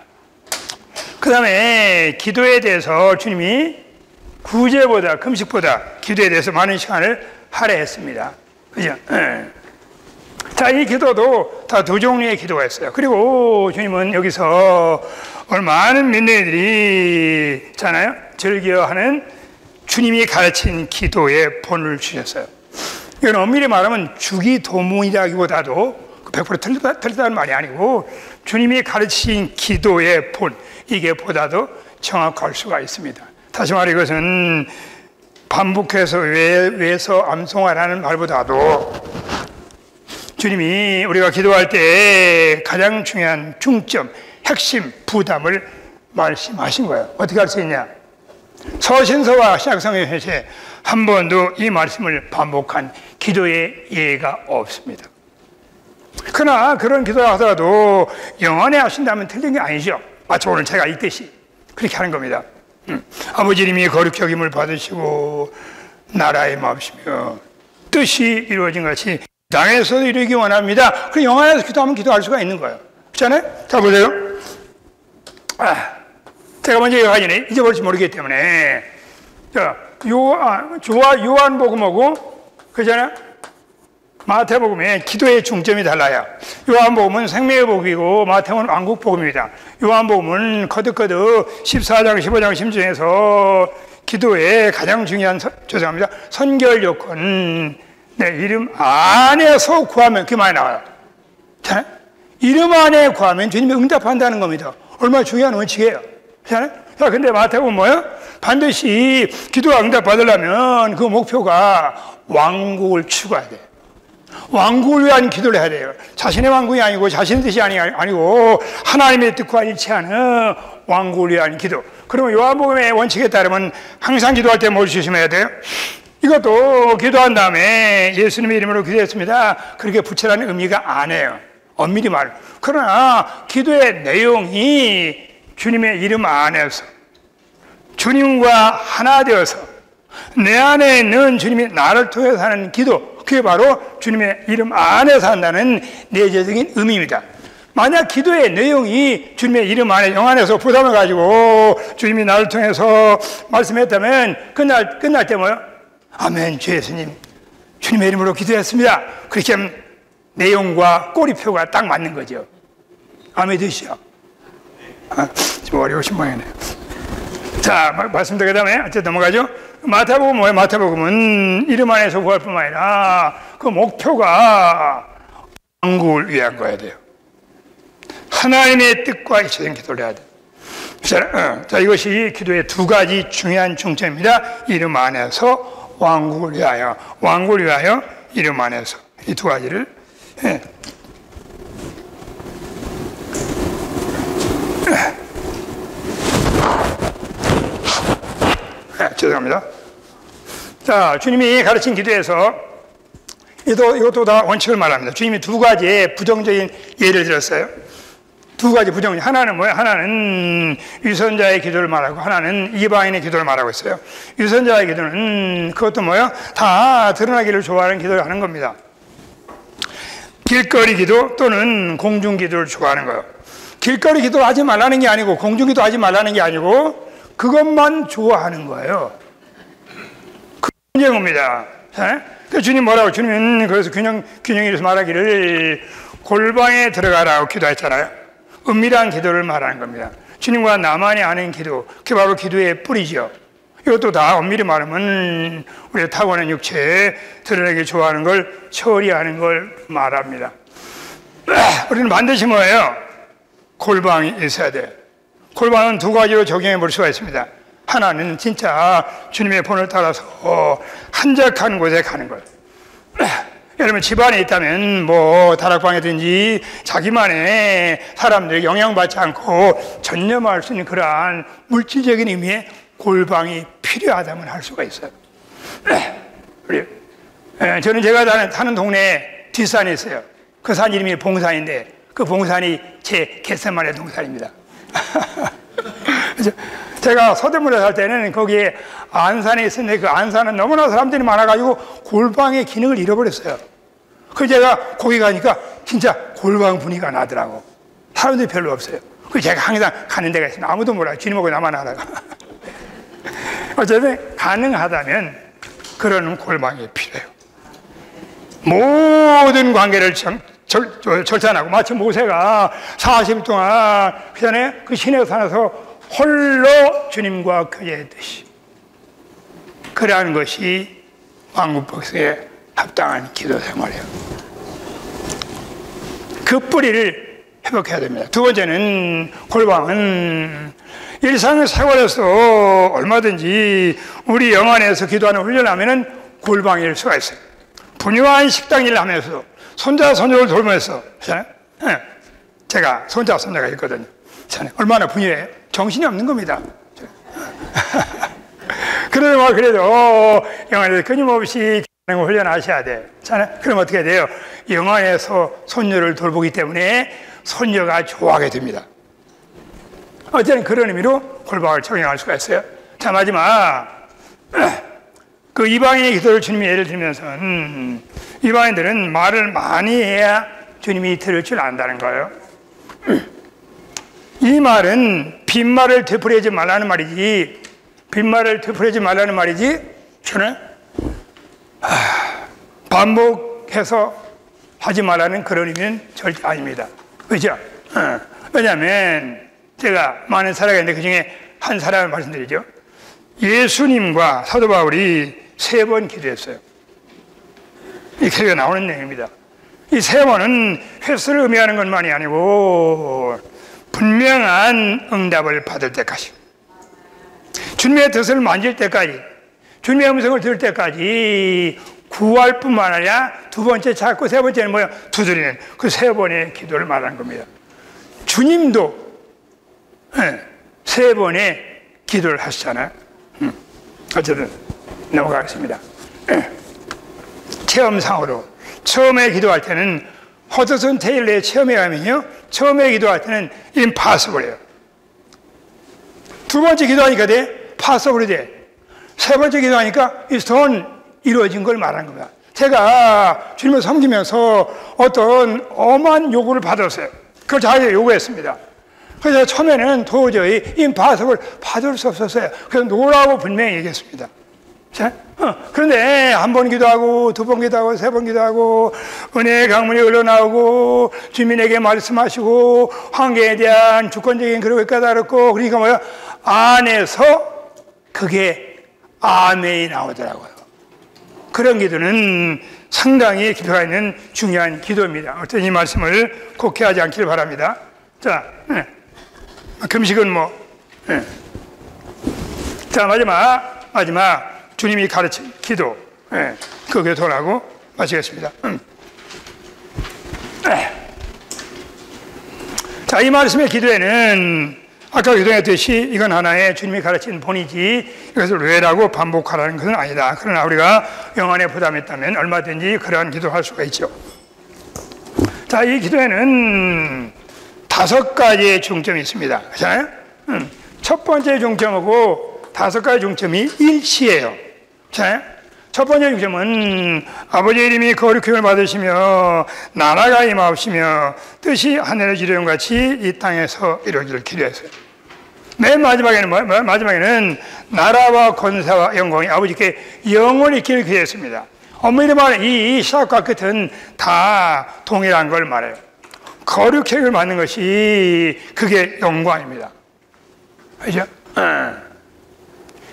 그 다음에 기도에 대해서 주님이 구제보다, 금식보다 기도에 대해서 많은 시간을 할애했습니다. 그죠? 자, 이 기도도 다 두 종류의 기도가 있어요. 그리고 주님은 여기서 많은 민들이 있잖아요. 즐겨하는 주님이 가르친 기도의 본을 주셨어요. 이건 엄밀히 말하면 주기도문이라기보다도 100% 틀리다는 말이 아니고 주님이 가르친 기도의 본, 이게 보다도 정확할 수가 있습니다. 다시 말해 이것은 반복해서 외서 암송하라는 말보다도 주님이 우리가 기도할 때 가장 중요한 중점, 핵심, 부담을 말씀하신 거예요. 어떻게 할 수 있냐? 서신서와 신약성경에 한 번도 이 말씀을 반복한 기도의 예가 없습니다. 그러나 그런 기도를 하더라도 영원히 하신다면 틀린 게 아니죠. 마치 오늘 제가 읽듯이 그렇게 하는 겁니다. 아버지 이름이 거룩히 여김을 받으시고 나라의 마음이시며 뜻이 이루어진 같이 땅에서도 이루기 원합니다. 그 영원에서 기도하면 기도할 수가 있는 거예요. 그렇잖아요? 자, 보세요. 제가 먼저 여기까지는 잊어버릴지 모르기 때문에 자, 요한복음하고 그잖아요? 마태복음의 기도의 중점이 달라요. 요한복음은 생명의 복음이고 마태복음은 왕국복음입니다. 요한복음은 거듭거듭 14장, 15장, 16장에서 기도의 가장 중요한 죄송합니다. 선결 요건, 내 이름 안에서 구하면 그 말이 나와요. 자, 이름 안에 구하면 주님이 응답한다는 겁니다. 얼마나 중요한 원칙이에요. 자, 근데 마태복음은 뭐예요? 반드시 기도가 응답받으려면 그 목표가 왕국을 추구해야 돼요. 왕국을 위한 기도를 해야 돼요. 자신의 왕국이 아니고 자신의 뜻이 아니고 하나님의 뜻과 일치하는 왕국을 위한 기도. 그러면 요한복음의 원칙에 따르면 항상 기도할 때 뭘 조심해야 돼요? 이것도 기도한 다음에 예수님의 이름으로 기도했습니다. 그렇게 부채라는 의미가 아니에요. 엄밀히 말. 그러나 기도의 내용이 주님의 이름 안에서 주님과 하나 되어서 내 안에 있는 주님이 나를 통해서 하는 기도, 그게 바로 주님의 이름 안에서 한다는 내재적인 의미입니다. 만약 기도의 내용이 주님의 이름 안에 영 안에서 부담을 가지고 주님이 나를 통해서 말씀했다면 끝날 때 뭐요? 아멘, 주 예수님 주님의 이름으로 기도했습니다. 그렇게 하면 내용과 꼬리표가 딱 맞는 거죠. 아멘 드시죠. 좀 어려우신 모양이네요. 자, 말씀드린 그 다음에 어쨌든 넘어가죠. 마태복음 뭐예요? 마태복음은 이름 안에서 구할 뿐만 아니라 그 목표가 왕국을 위한 거야 돼요. 하나님의 뜻과 일치된 기도를 해야 돼요. 자, 이것이 기도의 두 가지 중요한 중점입니다. 이름 안에서 왕국을 위하여, 왕국을 위하여 이름 안에서 이 두 가지를 죄송합니다. 자, 주님이 가르친 기도에서 이것도 다 원칙을 말합니다. 주님이 두 가지의 부정적인 예를 들었어요. 두 가지 부정적. 하나는 뭐예요? 하나는 유선자의 기도를 말하고 하나는 이방인의 기도를 말하고 있어요. 유선자의 기도는 그것도 뭐예요? 다 드러나기를 좋아하는 기도를 하는 겁니다. 길거리 기도 또는 공중 기도를 좋아하는 거예요. 길거리 기도를 하지 말라는 게 아니고 공중 기도 하지 말라는 게 아니고 그것만 좋아하는 거예요. 그 문제입니다. 그 주님 뭐라고? 주님은 그래서 균형이라서 말하기를 골방에 들어가라고 기도했잖아요. 은밀한 기도를 말하는 겁니다. 주님과 나만이 아는 기도, 그게 바로 기도의 뿌리죠. 이것도 다 엄밀히 말하면 우리의 타고난 육체에 드러내기 좋아하는 걸 처리하는 걸 말합니다. 우리는 반드시 뭐예요? 골방이 있어야 돼요. 골방은 두 가지로 적용해 볼 수가 있습니다. 하나는 진짜 주님의 본을 따라서 한적한 곳에 가는 것. 여러분 집안에 있다면 뭐 다락방이든지 자기만의 사람들에게 영향받지 않고 전념할 수 있는 그러한 물질적인 의미의 골방이 필요하다면 할 수가 있어요. 저는 제가 사는 동네에 뒷산이 있어요. 그 산 이름이 봉산인데 그 봉산이 제 겟세마네 동산입니다. 제가 서대문에 살 때는 거기에 안산에 있었는데 그 안산은 너무나 사람들이 많아가지고 골방의 기능을 잃어버렸어요. 그래서 제가 거기 가니까 진짜 골방 분위기가 나더라고. 사람들이 별로 없어요. 그래서 제가 항상 가는 데가 있어요. 아무도 몰라요. 주님하고 나만 알아요. 어쨌든 가능하다면 그런 골방이 필요해요. 모든 관계를 절찬하고 마치 모세가 40일 동안 그 시내 산에서 홀로 주님과 교제했듯이 그러한 것이 왕국백성에 합당한 기도 생활이에요. 그 뿌리를 회복해야 됩니다. 두 번째는 골방은 일상의 생활에서 얼마든지 우리 영 안에서 기도하는 훈련을 하면 골방일 수가 있어요. 분유한 식당 일을 하면서 손자 손녀를 돌보면서 제가 손자 손녀가 있거든요. 얼마나 분유해요? 정신이 없는 겁니다. 그래도 영안에서 끊임없이 훈련하셔야 돼요. 그럼 어떻게 돼요? 영안에서 손녀를 돌보기 때문에 손녀가 좋아하게 됩니다. 어쨌든 그런 의미로 골방을 적용할 수가 있어요. 자, 마지막 그 이방인의 기도를 주님이 예를 들면서 이방인들은 말을 많이 해야 주님이 들을 줄 안다는 거예요. 이 말은 빈말을 되풀이하지 말라는 말이지, 빈말을 되풀이하지 말라는 말이지, 저는 반복해서 하지 말라는 그런 의미는 절대 아닙니다. 그렇죠? 왜냐하면 제가 많은 사람이 있는데 그 중에 한 사람을 말씀드리죠. 예수님과 사도 바울이 3번 기도했어요. 이 기도가 나오는 내용입니다. 이 3번은 횟수를 의미하는 것만이 아니고 분명한 응답을 받을 때까지, 주님의 뜻을 만질 때까지, 주님의 음성을 들을 때까지 구할 뿐만 아니라 두 번째 찾고 세 번째는 뭐야? 두드리는 그 3번의 기도를 말하는 겁니다. 주님도 3번의 기도를 하시잖아요. 어쨌든 넘어가겠습니다. 체험상으로 처음에 기도할 때는 허드슨 테일러의 체험에 가면요, 처음에 기도할 때는 impossible이에요. 두 번째 기도하니까 돼, possible이 돼. 세 번째 기도하니까 it's done, 이루어진 걸 말하는 겁니다. 제가 주님을 섬기면서 어떤 엄한 요구를 받았어요. 그걸 자기가 요구했습니다. 그래서 처음에는 도저히 impossible 받을 수 없었어요. 그래서 노라고 분명히 얘기했습니다. 자, 그런데 한 번 기도하고, 두 번 기도하고, 세 번 기도하고, 은혜의 강물이 흘러나오고, 주민에게 말씀하시고, 환경에 대한 주권적인 그런 걸 깨달았고, 그러니까 뭐야? 안에서 그게 아멘이 나오더라고요. 그런 기도는 상당히 깊이가 있는 중요한 기도입니다. 어떤 이 말씀을 곡해하지 않기를 바랍니다. 자, 금식은 뭐, 자, 마지막. 주님이 가르친 기도, 그 기도라고 마치겠습니다. 자, 이 말씀의 기도에는 아까 기도했듯이 이건 하나의 주님이 가르친 본이지 이것을 외라고 반복하라는 것은 아니다. 그러나 우리가 영안에 부담했다면 얼마든지 그러한 기도를 할 수가 있죠. 자, 이 기도에는 5가지의 중점이 있습니다. 그렇잖아요? 첫 번째 중점하고 5가지 중점이 일치해요. 자, 첫 번째 중점은 아버지의 이름이 거룩히 여김을 받으시며 나라가 임하옵시며 뜻이 하늘의 지름 같이 이 땅에서 이루어지기를 기도했어요. 맨 마지막에는 뭐예요? 마지막에는 나라와 권세와 영광이 아버지께 영원히 있기를 기도했습니다. 엄밀히 말하면 이 시작과 끝은 다 동일한 걸 말해요. 거룩히 여김을 받는 것이 그게 영광입니다. 그죠?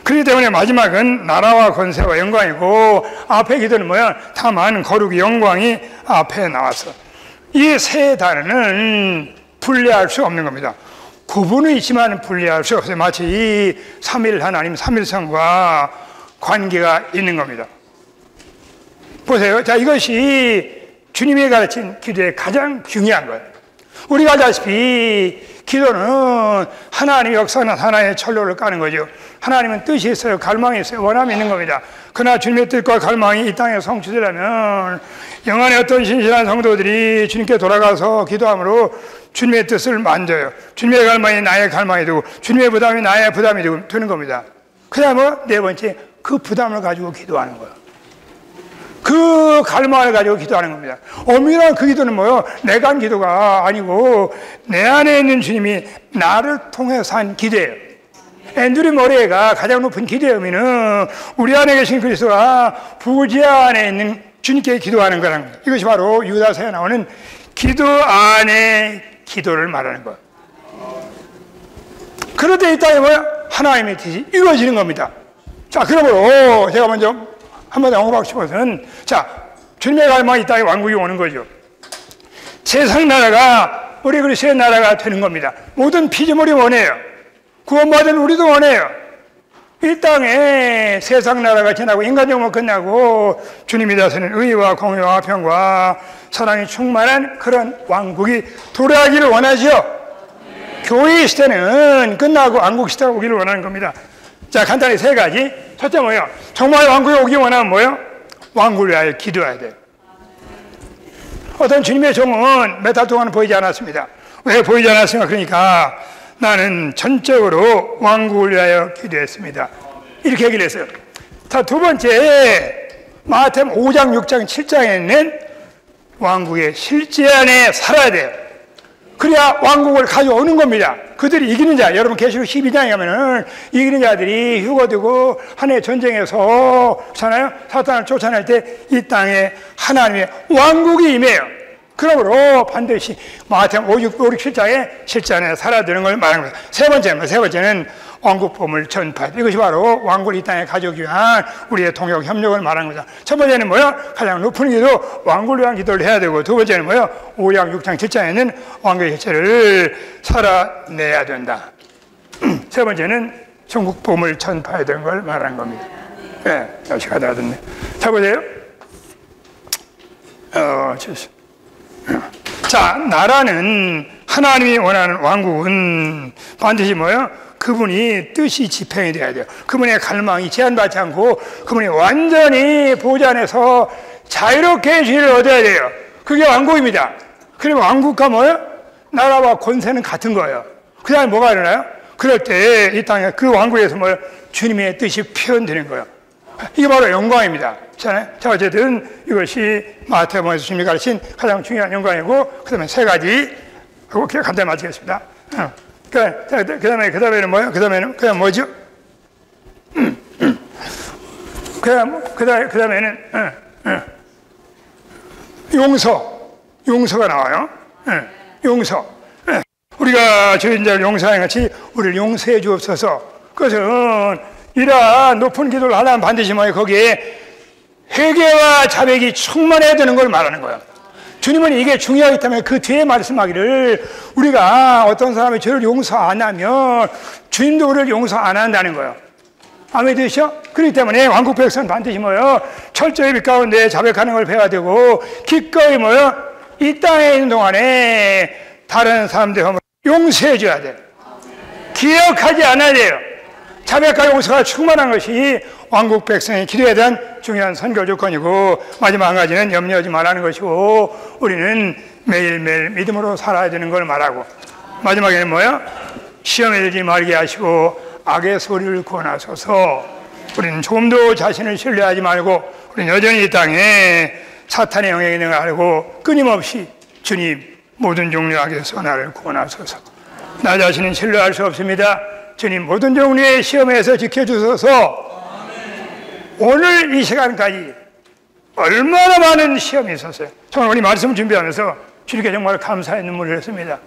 그렇기 때문에 마지막은 나라와 권세와 영광이고 앞에 기도는 뭐야? 다만 거룩의 영광이 앞에 나왔어. 이 세 단어는 분리할 수 없는 겁니다. 구분은 있지만 분리할 수 없어요. 마치 이 삼일 하나님, 삼일성과 관계가 있는 겁니다. 보세요. 자, 이것이 주님이 가르친 기도의 가장 중요한 거예요. 우리가 알다시피 기도는 하나님의 역사나 하나의 철로를 까는 거죠. 하나님은 뜻이 있어요. 갈망이 있어요. 원함이 있는 겁니다. 그러나 주님의 뜻과 갈망이 이 땅에 성취되려면 영안의 어떤 신실한 성도들이 주님께 돌아가서 기도함으로 주님의 뜻을 만져요. 주님의 갈망이 나의 갈망이 되고 주님의 부담이 나의 부담이 되는 겁니다. 그 다음에 네 번째, 그 부담을 가지고 기도하는 거예요. 그 갈망을 가지고 기도하는 겁니다. 엄밀한 그 기도는 뭐예요? 내가 한 기도가 아니고 내 안에 있는 주님이 나를 통해서 한 기도예요. 앤드류 모레가 가장 높은 기도의 의미는 우리 안에 계신 그리스도가 부지 안에 있는 주님께 기도하는 거라는 거예요. 이것이 바로 유다서에 나오는 기도 안에 기도를 말하는 거예요. 그럴 때 이 땅에 뭐야? 하나님의 뜻이 이루어지는 겁니다. 자, 그러므로 제가 먼저 한번 언급하고 싶어서는, 자, 주님의 갈망이 이 땅에 왕국이 오는 거죠. 세상 나라가 우리 그리스도의 나라가 되는 겁니다. 모든 피조물이 원해요. 구원받은 우리도 원해요. 이 땅에 세상 나라가 지나고 인간 영혼 끝나고 주님이 다스리는 의와 공의와 평과 사랑이 충만한 그런 왕국이 도래하기를 원하죠. 교회 시대는 끝나고 왕국 시대가 오기를 원하는 겁니다. 자, 간단히 3가지. 첫째 뭐예요? 정말 왕국이 오기 원하면 뭐예요? 왕국을 위하여 기도해야 돼요. 어떤 주님의 종은 몇 달 동안 보이지 않았습니다. 왜 보이지 않았습니까? 그러니까 나는 전적으로 왕국을 위하여 기도했습니다. 이렇게 얘기를 했어요. 자, 두 번째, 마태복음 5장, 6장, 7장에 있는 왕국의 실제 안에 살아야 돼요. 그래야 왕국을 가져오는 겁니다. 그들이 이기는 자, 여러분 계시록 12장에 가면은 이기는 자들이 휴거되고 하나의 전쟁에서 잖아요. 사탄을 쫓아낼 때 이 땅에 하나님의 왕국이 임해요. 그러므로 반드시 마태복음 5, 6, 7장에 실제 안에 살아드는 걸 말하는 겁니다. 세 번째는 왕국 보물 전파. 이것이 바로 왕국을 이 땅에 가져오기 위한 우리의 통역 협력을 말하는 겁니다. 첫 번째는 뭐야? 가장 높은 기도, 왕국을 위한 기도를 해야 되고, 두 번째는 뭐야? 5장, 6장, 7장에는 왕국의 실체를 살아내야 된다. 세 번째는 전국 보물 전파해야 되는 걸 말하는 겁니다. 네, 역시 가다듬네. 자, 보세요. 자, 나라는 하나님이 원하는 왕국은 반드시 뭐예요? 그분이 뜻이 집행이 돼야 돼요. 그분의 갈망이 제한받지 않고 그분이 완전히 보좌 안에서 자유롭게 주의를 얻어야 돼요. 그게 왕국입니다. 그리고 왕국과 뭐예요? 나라와 권세는 같은 거예요. 그 다음에 뭐가 일어나요? 그럴 때 이 땅에 그 왕국에서 뭐 주님의 뜻이 표현되는 거예요. 이게 바로 영광입니다. 자, 어쨌든 이것이 마태복음에서 주님이 가르친 가장 중요한 영광이고, 그 다음에 세 가지 하고 간단히 마치겠습니다. 그 다음에는 뭐예요? 그 다음에는 뭐죠? 그 다음에는 용서가 나와요. 용서. 우리가 죄인 자를 용서하는 같이 우리를 용서해 주옵소서. 그것은 이러한 높은 기도를 하려면 반드시 뭐예요? 거기에 회개와 자백이 충만해야 되는 걸 말하는 거예요. 주님은 이게 중요하기 때문에 그 뒤에 말씀하기를 우리가 어떤 사람이 죄를 용서 안 하면 주님도 우리를 용서 안 한다는 거예요. 아멘 되시죠? 그렇기 때문에 왕국 백성은 반드시 뭐예요? 철저히 빛 가운데 자백하는 걸 배워야 되고, 기꺼이 뭐예요? 이 땅에 있는 동안에 다른 사람들의 허물을 용서해 줘야 돼요. 기억하지 않아야 돼요. 자백과 용서가 충만한 것이 왕국 백성의 기도에 대한 중요한 선결 조건이고, 마지막 한 가지는 염려하지 말라는 것이고, 우리는 매일매일 믿음으로 살아야 되는 걸 말하고, 마지막에는 뭐예요? 시험에 들지 말게 하시고 악의 소리를 구원하소서. 우리는 조금도 자신을 신뢰하지 말고, 우리는 여전히 이 땅에 사탄의 영향이 있는 걸 알고 끊임없이 주님 모든 종류의 악에서 나를 구원하소서. 나 자신은 신뢰할 수 없습니다. 주님 모든 종류의 시험에서 지켜주소서. 오늘 이 시간까지 얼마나 많은 시험이 있었어요. 저는 오늘 말씀을 준비하면서 주님께 정말 감사의 눈물을 흘렸습니다.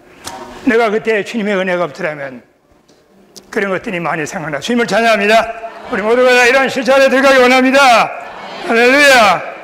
내가 그때 주님의 은혜가 없더라면 그런 것들이 많이 생각나. 주님을 찬양합니다. 우리 모두가 이런 실천에 들어가기 원합니다. 할렐루야.